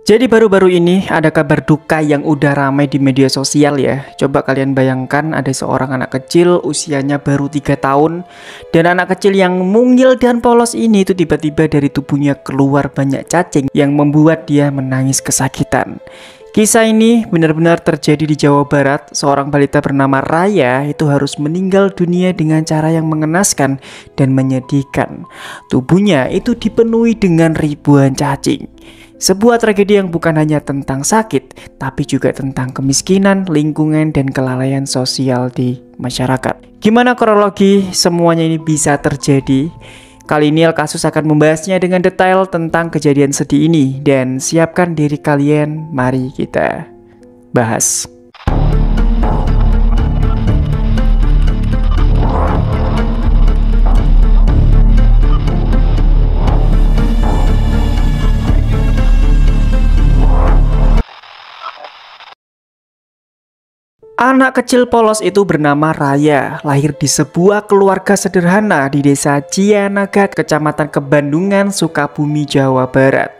Jadi baru-baru ini ada kabar duka yang udah ramai di media sosial ya. Coba kalian bayangkan ada seorang anak kecil usianya baru 3 tahun. Dan anak kecil yang mungil dan polos ini itu tiba-tiba dari tubuhnya keluar banyak cacing yang membuat dia menangis kesakitan. Kisah ini benar-benar terjadi di Jawa Barat. Seorang balita bernama Raya itu harus meninggal dunia dengan cara yang mengenaskan dan menyedihkan. Tubuhnya itu dipenuhi dengan ribuan cacing. Sebuah tragedi yang bukan hanya tentang sakit, tapi juga tentang kemiskinan, lingkungan, dan kelalaian sosial di masyarakat. Gimana kronologi semuanya ini bisa terjadi? Kali ini Kasus akan membahasnya dengan detail tentang kejadian sedih ini. Dan siapkan diri kalian, mari kita bahas. Anak kecil polos itu bernama Raya, lahir di sebuah keluarga sederhana di desa Cianaga, kecamatan Kebandungan, Sukabumi, Jawa Barat.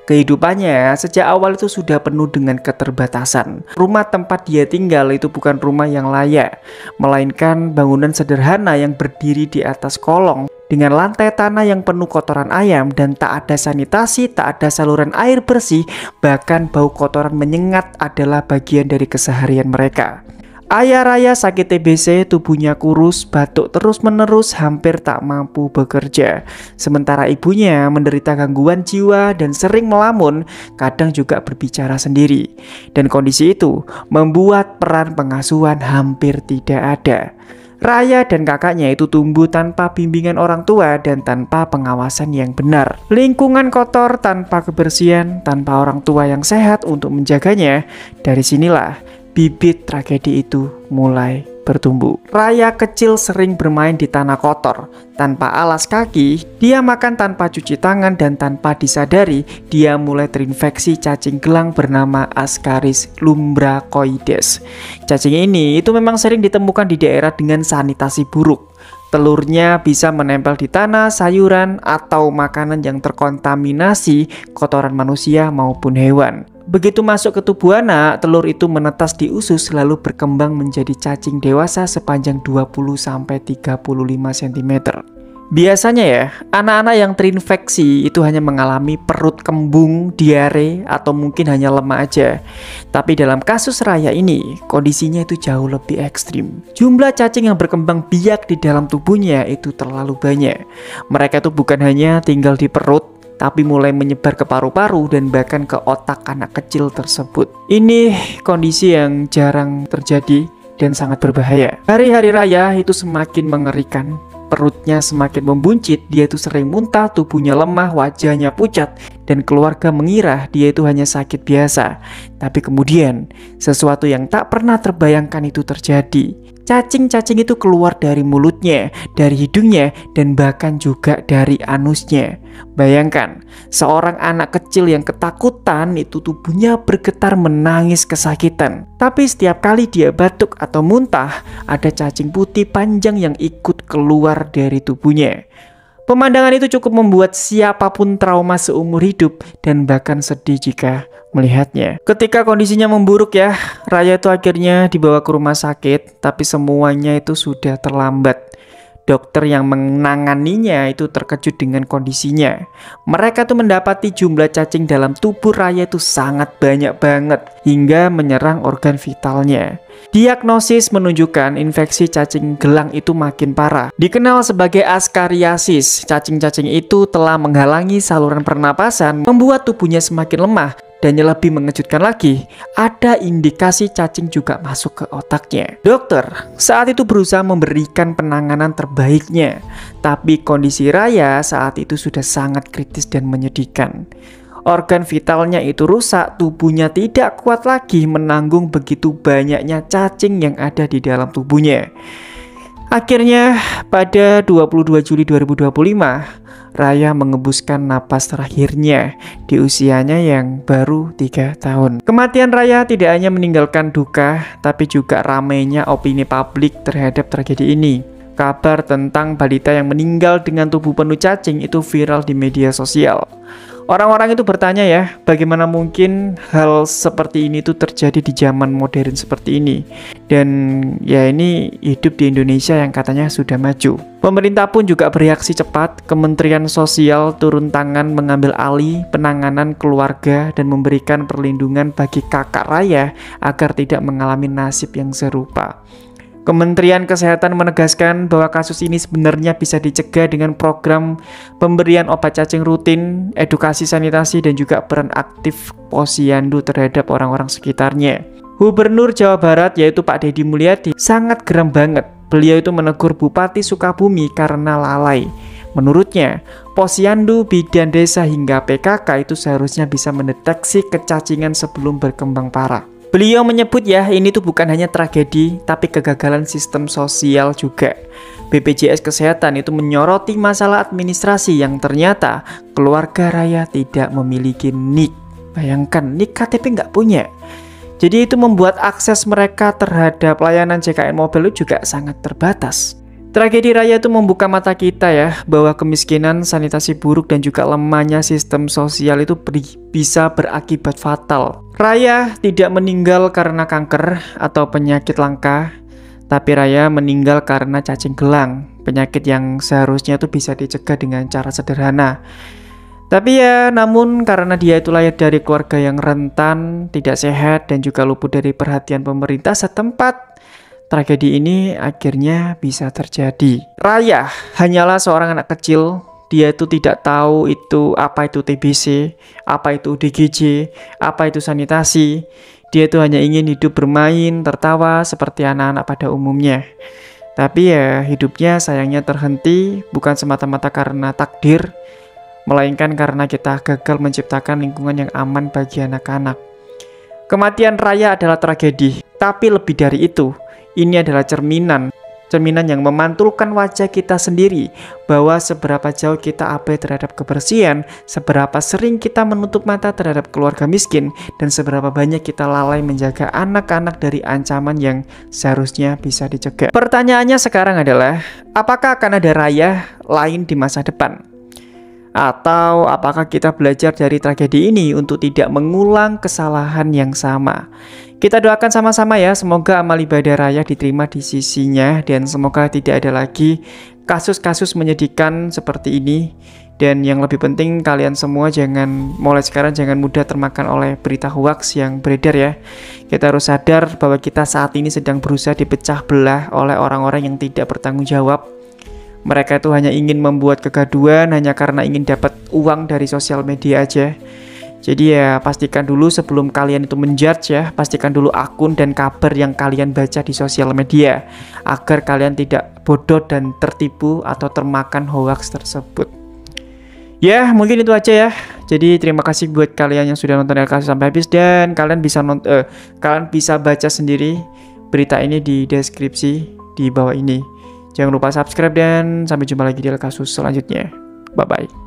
Kehidupannya sejak awal itu sudah penuh dengan keterbatasan. Rumah tempat dia tinggal itu bukan rumah yang layak, melainkan bangunan sederhana yang berdiri di atas kolong dengan lantai tanah yang penuh kotoran ayam dan tak ada sanitasi, tak ada saluran air bersih, bahkan bau kotoran menyengat adalah bagian dari keseharian mereka. Ayah Raya sakit TBC, tubuhnya kurus, batuk terus-menerus, hampir tak mampu bekerja. Sementara ibunya menderita gangguan jiwa dan sering melamun, kadang juga berbicara sendiri. Dan kondisi itu membuat peran pengasuhan hampir tidak ada. Raya dan kakaknya itu tumbuh tanpa bimbingan orang tua dan tanpa pengawasan yang benar. Lingkungan kotor, tanpa kebersihan, tanpa orang tua yang sehat untuk menjaganya. Dari sinilah bibit tragedi itu mulai bertumbuh. Raya kecil sering bermain di tanah kotor. Tanpa alas kaki, dia makan tanpa cuci tangan, dan tanpa disadari, dia mulai terinfeksi cacing gelang bernama Ascaris lumbricoides. Cacing ini itu memang sering ditemukan di daerah dengan sanitasi buruk. Telurnya bisa menempel di tanah, sayuran, atau makanan yang terkontaminasi kotoran manusia maupun hewan. Begitu masuk ke tubuh anak, telur itu menetas di usus lalu berkembang menjadi cacing dewasa sepanjang 20-35 cm. Biasanya ya, anak-anak yang terinfeksi itu hanya mengalami perut kembung, diare, atau mungkin hanya lemah aja. Tapi dalam kasus Raya ini, kondisinya itu jauh lebih ekstrim. Jumlah cacing yang berkembang biak di dalam tubuhnya itu terlalu banyak. Mereka itu bukan hanya tinggal di perut, tapi mulai menyebar ke paru-paru dan bahkan ke otak anak kecil tersebut. Ini kondisi yang jarang terjadi dan sangat berbahaya. Hari-hari Raya itu semakin mengerikan. Perutnya semakin membuncit, dia itu sering muntah, tubuhnya lemah, wajahnya pucat, dan keluarga mengira dia itu hanya sakit biasa. Tapi kemudian, sesuatu yang tak pernah terbayangkan itu terjadi. Cacing-cacing itu keluar dari mulutnya, dari hidungnya, dan bahkan juga dari anusnya. Bayangkan, seorang anak kecil yang ketakutan itu tubuhnya bergetar menangis kesakitan. Tapi setiap kali dia batuk atau muntah, ada cacing putih panjang yang ikut keluar dari tubuhnya. Pemandangan itu cukup membuat siapapun trauma seumur hidup dan bahkan sedih jika melihatnya. Ketika kondisinya memburuk ya, Raya itu akhirnya dibawa ke rumah sakit, tapi semuanya itu sudah terlambat. Dokter yang menanganinya itu terkejut dengan kondisinya. Mereka tuh mendapati jumlah cacing dalam tubuh Raya itu sangat banyak banget hingga menyerang organ vitalnya. Diagnosis menunjukkan infeksi cacing gelang itu makin parah. Dikenal sebagai askariasis, cacing-cacing itu telah menghalangi saluran pernapasan, membuat tubuhnya semakin lemah. Dan yang lebih mengejutkan lagi, ada indikasi cacing juga masuk ke otaknya. Dokter saat itu berusaha memberikan penanganan terbaiknya, tapi kondisi Raya saat itu sudah sangat kritis dan menyedihkan. Organ vitalnya itu rusak, tubuhnya tidak kuat lagi menanggung begitu banyaknya cacing yang ada di dalam tubuhnya. Akhirnya pada 22 Juli 2025, Raya mengembuskan napas terakhirnya di usianya yang baru 3 tahun. Kematian Raya tidak hanya meninggalkan duka, tapi juga ramainya opini publik terhadap tragedi ini. Kabar tentang balita yang meninggal dengan tubuh penuh cacing itu viral di media sosial. Orang-orang itu bertanya ya, bagaimana mungkin hal seperti ini tuh terjadi di zaman modern seperti ini. Dan ya ini hidup di Indonesia yang katanya sudah maju. Pemerintah pun juga bereaksi cepat. Kementerian Sosial turun tangan mengambil alih penanganan keluarga dan memberikan perlindungan bagi kakak raya agar tidak mengalami nasib yang serupa. Kementerian Kesehatan menegaskan bahwa kasus ini sebenarnya bisa dicegah dengan program pemberian obat cacing rutin, edukasi sanitasi, dan juga peran aktif posyandu terhadap orang-orang sekitarnya. Gubernur Jawa Barat yaitu Pak Deddy Mulyadi sangat geram banget. Beliau itu menegur Bupati Sukabumi karena lalai. Menurutnya, posyandu, bidan desa hingga PKK itu seharusnya bisa mendeteksi kecacingan sebelum berkembang parah. Beliau menyebut ya, ini tuh bukan hanya tragedi, tapi kegagalan sistem sosial juga. BPJS Kesehatan itu menyoroti masalah administrasi yang ternyata keluarga raya tidak memiliki NIK. Bayangkan, NIK KTP nggak punya. Jadi itu membuat akses mereka terhadap layanan JKN Mobile juga sangat terbatas. Tragedi raya itu membuka mata kita ya, bahwa kemiskinan, sanitasi buruk, dan juga lemahnya sistem sosial itu bisa berakibat fatal. Raya tidak meninggal karena kanker atau penyakit langka, tapi Raya meninggal karena cacing gelang, penyakit yang seharusnya itu bisa dicegah dengan cara sederhana. Tapi ya, namun karena dia itu lahir dari keluarga yang rentan, tidak sehat, dan juga luput dari perhatian pemerintah setempat, tragedi ini akhirnya bisa terjadi. Raya hanyalah seorang anak kecil. Dia itu tidak tahu itu apa itu TBC, apa itu DGJ, apa itu sanitasi. Dia itu hanya ingin hidup bermain, tertawa seperti anak-anak pada umumnya. Tapi ya hidupnya sayangnya terhenti bukan semata-mata karena takdir, melainkan karena kita gagal menciptakan lingkungan yang aman bagi anak-anak. Kematian Raya adalah tragedi, tapi lebih dari itu, ini adalah cerminan yang memantulkan wajah kita sendiri, bahwa seberapa jauh kita abai terhadap kebersihan, seberapa sering kita menutup mata terhadap keluarga miskin, dan seberapa banyak kita lalai menjaga anak-anak dari ancaman yang seharusnya bisa dicegah. Pertanyaannya sekarang adalah, apakah akan ada Raya lain di masa depan? Atau apakah kita belajar dari tragedi ini untuk tidak mengulang kesalahan yang sama? Kita doakan sama-sama ya, semoga amal ibadah Raya diterima di sisinya, dan semoga tidak ada lagi kasus-kasus menyedihkan seperti ini. Dan yang lebih penting, kalian semua mulai sekarang jangan mudah termakan oleh berita hoax yang beredar ya. Kita harus sadar bahwa kita saat ini sedang berusaha dipecah belah oleh orang-orang yang tidak bertanggung jawab. Mereka itu hanya ingin membuat kegaduhan hanya karena ingin dapat uang dari sosial media aja. Jadi ya pastikan dulu sebelum kalian itu menjudge ya, pastikan dulu akun dan kabar yang kalian baca di sosial media, agar kalian tidak bodoh dan tertipu atau termakan hoax tersebut. Ya mungkin itu aja ya. Jadi terima kasih buat kalian yang sudah nonton LKS sampai habis, dan kalian bisa baca sendiri berita ini di deskripsi di bawah ini. Jangan lupa subscribe dan sampai jumpa lagi di kasus selanjutnya. Bye-bye.